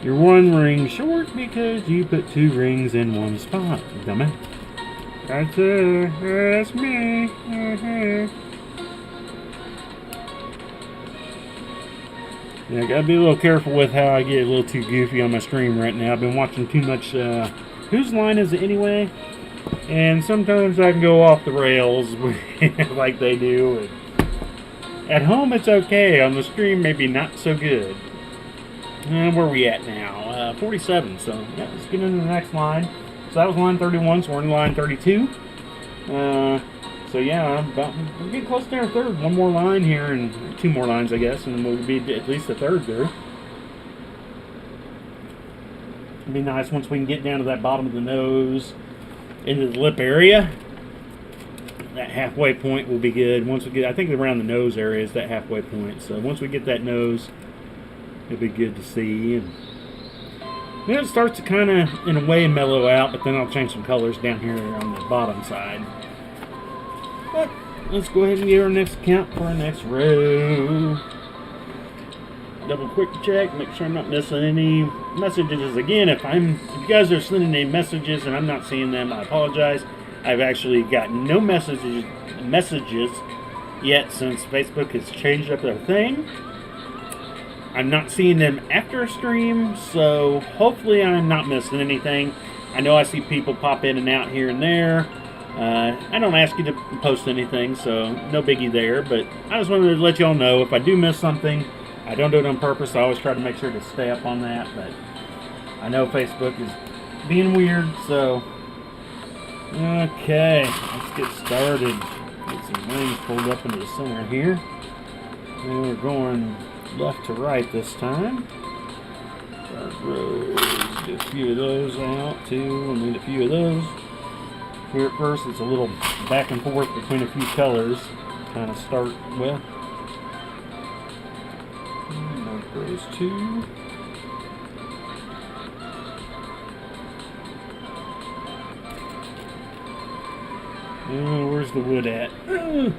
you're one ring short because you put 2 rings in one spot, dummy. That's me. Yeah, I gotta be a little careful with how I get a little too goofy on my stream right now. I've been watching too much, whose line is it anyway? And sometimes I can go off the rails like they do. And at home it's okay. On the stream maybe not so good. Where are we at now? 47. So yeah, let's get into the next line. So that was line 31. So we're in line 32. So yeah, we're getting close to our third. One more line here, and 2 more lines, I guess, and then we'll be at least the third there. It'd be nice once we can get down to that bottom of the nose, into the lip area. That halfway point will be good. Once we get, I think around the nose area is that halfway point. So once we get that nose, it'll be good to see. And then it starts to kind of, in a way, mellow out, but then I'll change some colors down here on the bottom side. But let's go ahead and get our next count for our next row. Double quick check, make sure I'm not missing any messages. Again, if you guys are sending any messages and I'm not seeing them, I apologize. I've actually got no messages yet since Facebook has changed up their thing. I'm not seeing them after a stream, so hopefully I'm not missing anything. I know I see people pop in and out here and there. I don't ask you to post anything, so no biggie there, but I just wanted to let y'all know if I do miss something, I don't do it on purpose. I always try to make sure to stay up on that, but I know Facebook is being weird, so okay, let's get started. Get some wings pulled up into the center here. And we're going left to right this time. Dark rose, get a few of those out too. We'll need a few of those. Here at first, it's a little back and forth between a few colors. Kind of start with. Dark rose 2. Where's the wood at?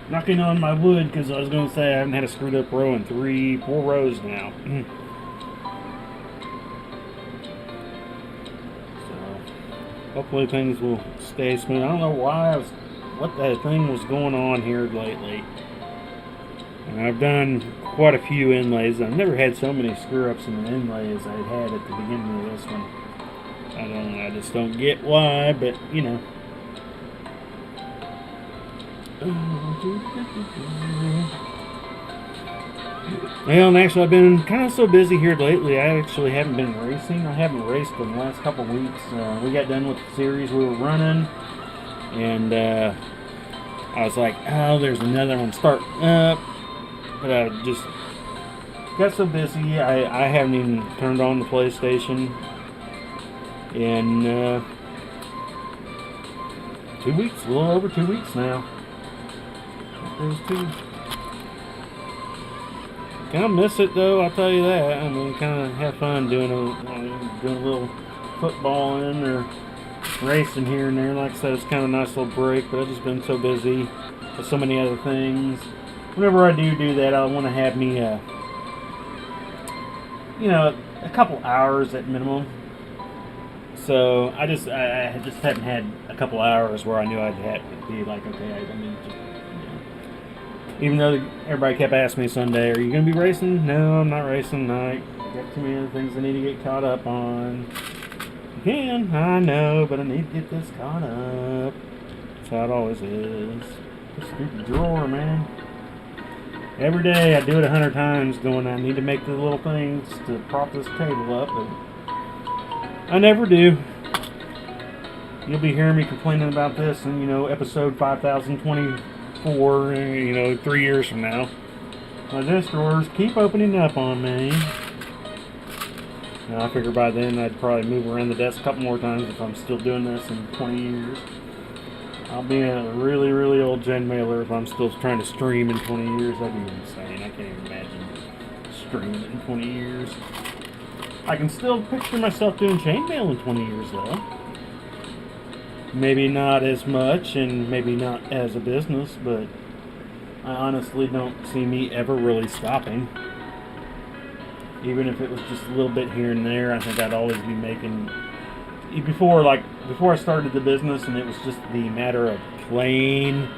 Knocking on my wood because I was going to say I haven't had a screwed up row in 4 rows now. So hopefully things will stay smooth. I don't know what that thing was going on here lately. And I've done quite a few inlays. I've never had so many screw ups in an inlay as I had at the beginning of this one. I just don't get why, but you know. Well, and actually I've been kind of so busy here lately, I actually haven't been racing. I haven't raced in the last couple weeks. We got done with the series we were running, and I was like, oh, there's another one starting up. But I just got so busy, I haven't even turned on the PlayStation in 2 weeks, a little over 2 weeks now. Those two. Kind of miss it though, I'll tell you that. I mean, kind of have fun doing a little footballing or racing here and there. Like I said, it's kind of a nice little break, but I've just been so busy with so many other things. Whenever I do that, I want to have me, a couple hours at minimum. So I just haven't had a couple hours where I knew I'd have to be like, okay, I need to. Even though everybody kept asking me Sunday, are you going to be racing? No, I'm not racing tonight. Got too many other things I need to get caught up on. You can, I know, but I need to get this caught up. That's how it always is. This stupid drawer, man. Every day I do it 100 times going, I need to make the little things to prop this table up, but I never do. You'll be hearing me complaining about this in, episode 5024, 3 years from now. But this drawers keep opening up on me. Now, I figure by then I'd probably move around the desk a couple more times if I'm still doing this in 20 years. I'll be a really, really old gen mailer if I'm still trying to stream in 20 years. That'd be insane. I can't even imagine streaming in 20 years. I can still picture myself doing chainmail in 20 years, though. Maybe not as much and maybe not as a business, but I honestly don't see me ever really stopping. Even if it was just a little bit here and there, I think I'd always be making... Before I started the business and it was just the matter of playing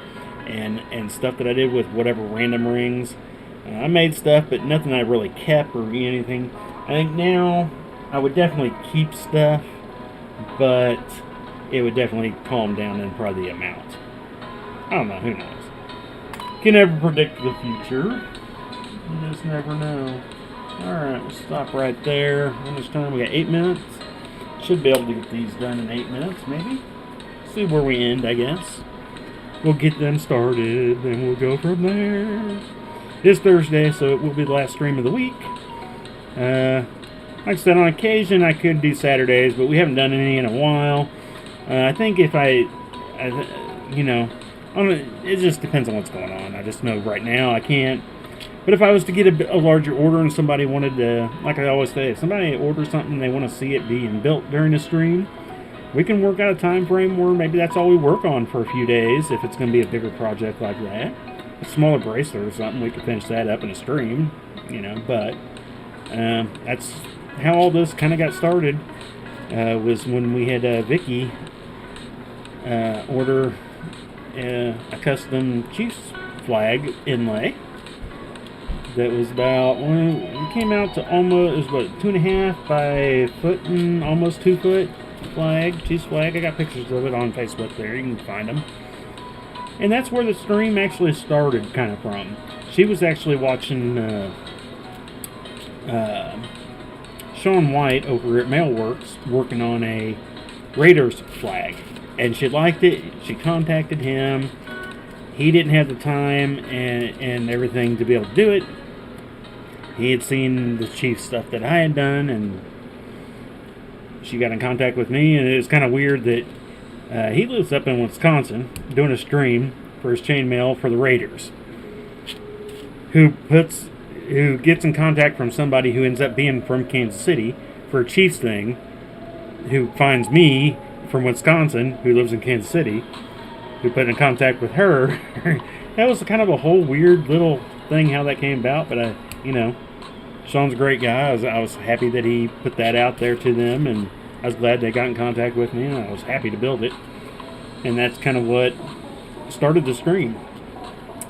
and stuff that I did with whatever random rings. I made stuff, but nothing I really kept or anything. I think now I would definitely keep stuff, but it would definitely calm down in probably the amount. I don't know, who knows? Can never predict the future. You just never know. Alright, we'll stop right there. How much time? We got 8 minutes. Should be able to get these done in 8 minutes, maybe. See where we end, I guess. We'll get them started, and we'll go from there. It's Thursday, so it will be the last stream of the week. Like I said, on occasion I could do Saturdays, but we haven't done any in a while. I think if it just depends on what's going on. I just know right now I can't. But if I was to get a larger order and somebody wanted to, like I always say, if somebody orders something and they want to see it being built during the stream, we can work out a time frame where maybe that's all we work on for a few days if it's going to be a bigger project like that. A smaller bracelet or something, we could finish that up in a stream, but that's how all this kind of got started, was when we had Vicky order a custom Chiefs flag inlay. That was about, when it came out to almost, it was what, 2.5 by a foot and almost 2 foot flag, Chiefs flag. I got pictures of it on Facebook there, you can find them. And that's where the stream actually started kind of from. She was actually watching Sean White over at Mailworks working on a Raiders flag. And she liked it, she contacted him. he didn't have the time and everything to be able to do it. He had seen the chief stuff that I had done, and she got in contact with me, and it was kind of weird that he lives up in Wisconsin doing a stream for his chainmail for the Raiders, who gets in contact from somebody who ends up being from Kansas City for a Chiefs thing, who finds me from Wisconsin, who lives in Kansas City, who put in contact with her. That was kind of a whole weird little thing how that came about, but Sean's a great guy. I was happy that he put that out there to them, and I was glad they got in contact with me, and I was happy to build it. And that's kind of what started the stream.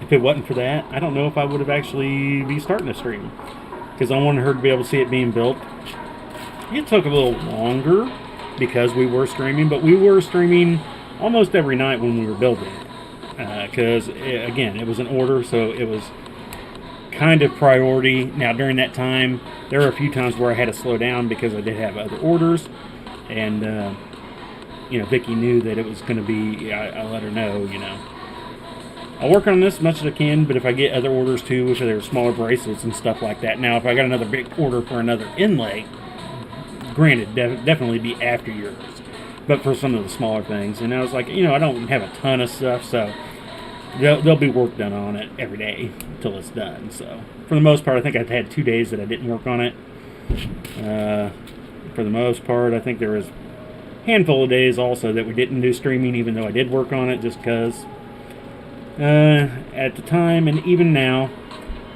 If it wasn't for that, I don't know if I would have actually be starting a stream, because I wanted her to be able to see it being built. It took a little longer because we were streaming, but we were streaming almost every night when we were building it. Because, again, it was an order, so it was kind of priority. Now, during that time, there were a few times where I had to slow down because I did have other orders, and, Vicky knew that it was going to be, I let her know, I'll work on this as much as I can, but if I get other orders too, if they're smaller bracelets and stuff like that. Now, if I got another big order for another inlay, granted, definitely be after yours. But for some of the smaller things, and I was like, I don't have a ton of stuff, so there'll be work done on it every day until it's done. So for the most part, I think I've had 2 days that I didn't work on it. For the most part, I think there was a handful of days also that we didn't do streaming, even though I did work on it, just because at the time, and even now,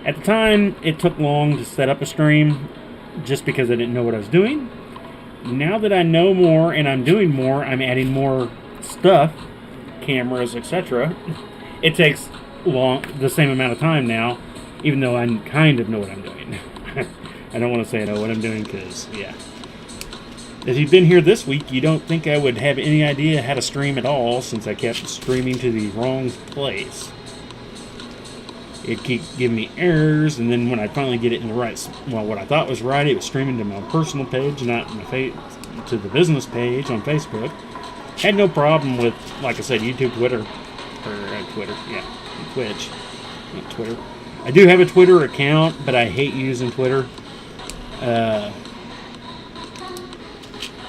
at the time it took long to set up a stream just because I didn't know what I was doing. Now that I know more and I'm doing more, I'm adding more stuff, cameras, etc. It takes the same amount of time now, even though I kind of know what I'm doing. I don't want to say I know what I'm doing because, yeah. If you've been here this week, you don't think I would have any idea how to stream at all, since I kept streaming to the wrong place. It keeps giving me errors, and then when I finally get it in the right, what I thought was right, it was streaming to my personal page, not to the business page on Facebook. Had no problem with, like I said, YouTube, Twitter, Twitch, not Twitter. I do have a Twitter account, but I hate using Twitter.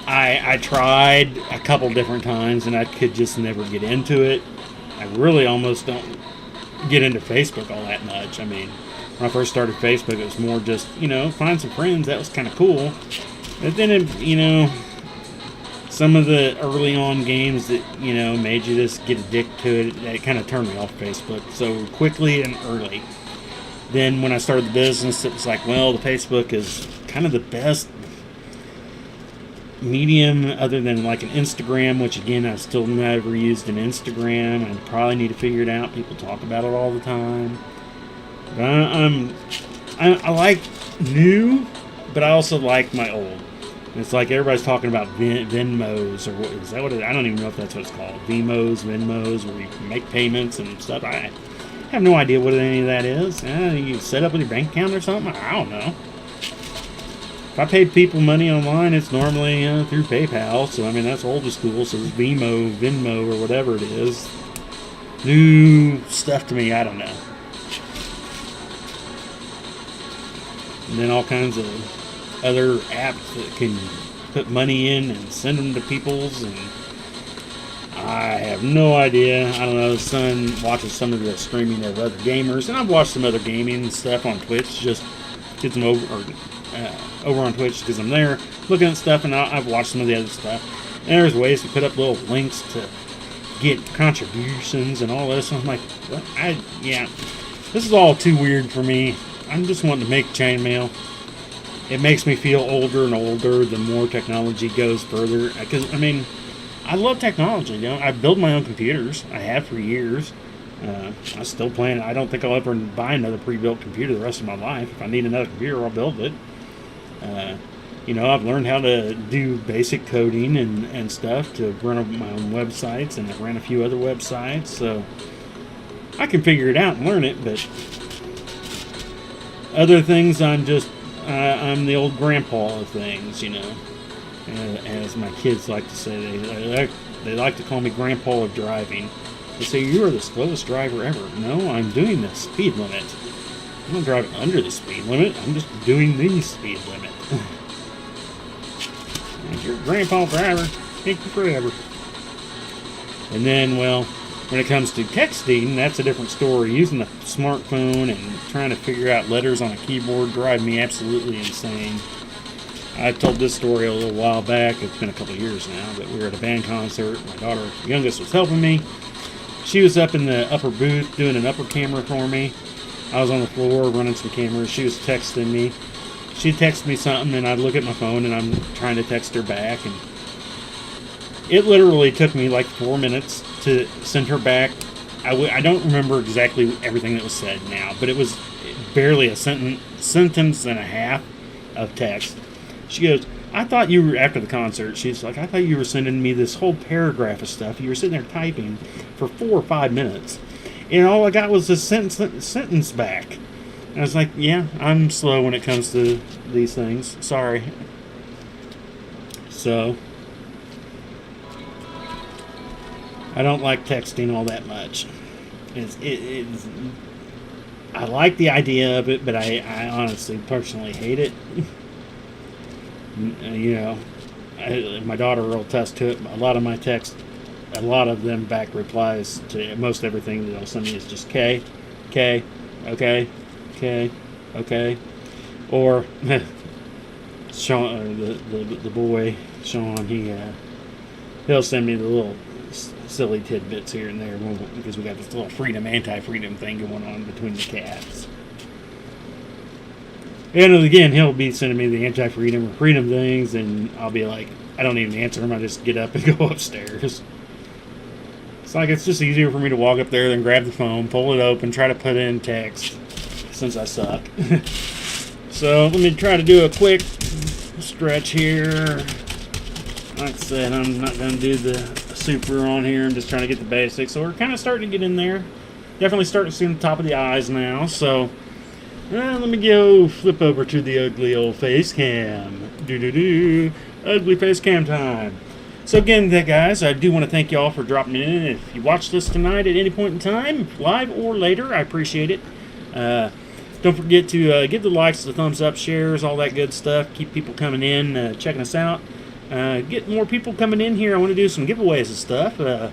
I tried a couple different times, and I could just never get into it. I really almost don't get into Facebook all that much. I mean, when I first started Facebook, it was more just, find some friends. That was kind of cool. But then, some of the early on games that, made you just get addicted to it, that kind of turned me off Facebook so quickly and early. Then when I started the business, it was like, well, the Facebook is kind of the best medium other than like an Instagram, which again I've still never used an Instagram. I probably need to figure it out. People talk about it all the time. But I like new, but I also like my old. And it's like everybody's talking about Venmos, or what is that? I don't even know if that's what it's called. Venmos, where you can make payments and stuff. I have no idea what any of that is. You set up with your bank account or something. I don't know. If I pay people money online, it's normally through PayPal. So, that's old school. So it's Venmo, or whatever it is. New stuff to me, I don't know. And then all kinds of other apps that can put money in and send them to people's. And I have no idea. I don't know. The son watches some of the streaming of other gamers. And I've watched some other gaming stuff on Twitch. Just get them over on Twitch because I'm there looking at stuff, and I've watched some of the other stuff. And there's ways to put up little links to get contributions and all this. And I'm like, what? This is all too weird for me. I'm just wanting to make chainmail. It makes me feel older and older the more technology goes further. Because, I love technology. I build my own computers. I have for years. I still plan. I don't think I'll ever buy another pre-built computer the rest of my life. If I need another computer, I'll build it. I've learned how to do basic coding and stuff to run my own websites, and I've ran a few other websites, so I can figure it out and learn it. But other things, I'm the old grandpa of things, as my kids like to say. They like to call me grandpa of driving. They say, you are the slowest driver ever. No, I'm doing the speed limit. I'm not driving under the speed limit. I'm just doing the speed limit. You're a grandpa driver. Take you forever. And then, well, when it comes to texting, that's a different story. Using a smartphone and trying to figure out letters on a keyboard drive me absolutely insane. I told this story a little while back. It's been a couple of years now, but we were at a band concert. My daughter, youngest, was helping me. She was up in the upper booth doing an upper camera for me. I was on the floor running some cameras. She was texting me. She'd text me something, and I'd look at my phone, and I'm trying to text her back. And it literally took me like 4 minutes to send her back. I don't remember exactly everything that was said now, but it was barely a sentence and a half of text. She goes, I thought you were, after the concert, she's like, I thought you were sending me this whole paragraph of stuff. You were sitting there typing for 4 or 5 minutes. And all I got was a sentence back. And I was like, yeah, I'm slow when it comes to these things. Sorry. So, I don't like texting all that much. I like the idea of it, but I honestly, personally hate it. You know, my daughter will attest to it. A lot of my texts, a lot of them back replies to most everything that they'll send me is just K, okay, okay, or Sean, the boy Sean, he'll send me the little silly tidbits here and there because we got this little anti-freedom thing going on between the cats. And again, he'll be sending me the anti-freedom or freedom things, and I'll be like, I don't even answer him. I just get up and go upstairs. It's like it's just easier for me to walk up there than grab the phone, pull it open, try to put in text, since I suck. So let me try to do a quick stretch here. Like I said, I'm not going to do the super on here. I'm just trying to get the basics. So we're kind of starting to get in there. Definitely starting to see the top of the eyes now. So let me go flip over to the ugly old face cam. Ugly face cam time. So again, guys, I do want to thank y'all for dropping in. If you watched this tonight at any point in time, live or later, I appreciate it. Don't forget to give the likes, the thumbs up, shares, all that good stuff. Keep people coming in, checking us out. Get more people coming in here. I want to do some giveaways and stuff.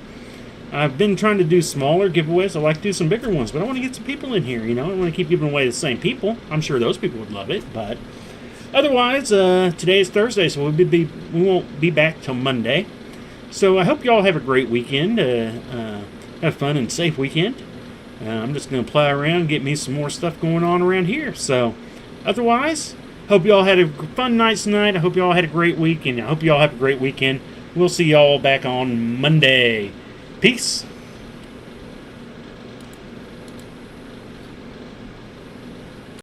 I've been trying to do smaller giveaways. I like to do some bigger ones, but I want to get some people in here. You know, I don't want to keep giving away the same people. I'm sure those people would love it, but otherwise, today is Thursday, so we won't be back till Monday. So I hope y'all have a great weekend. Have a fun and safe weekend. I'm just going to plow around, get me some more stuff going on around here. So otherwise, hope y'all had a fun night tonight. I hope y'all had a great week, and I hope y'all have a great weekend. We'll see y'all back on Monday. Peace.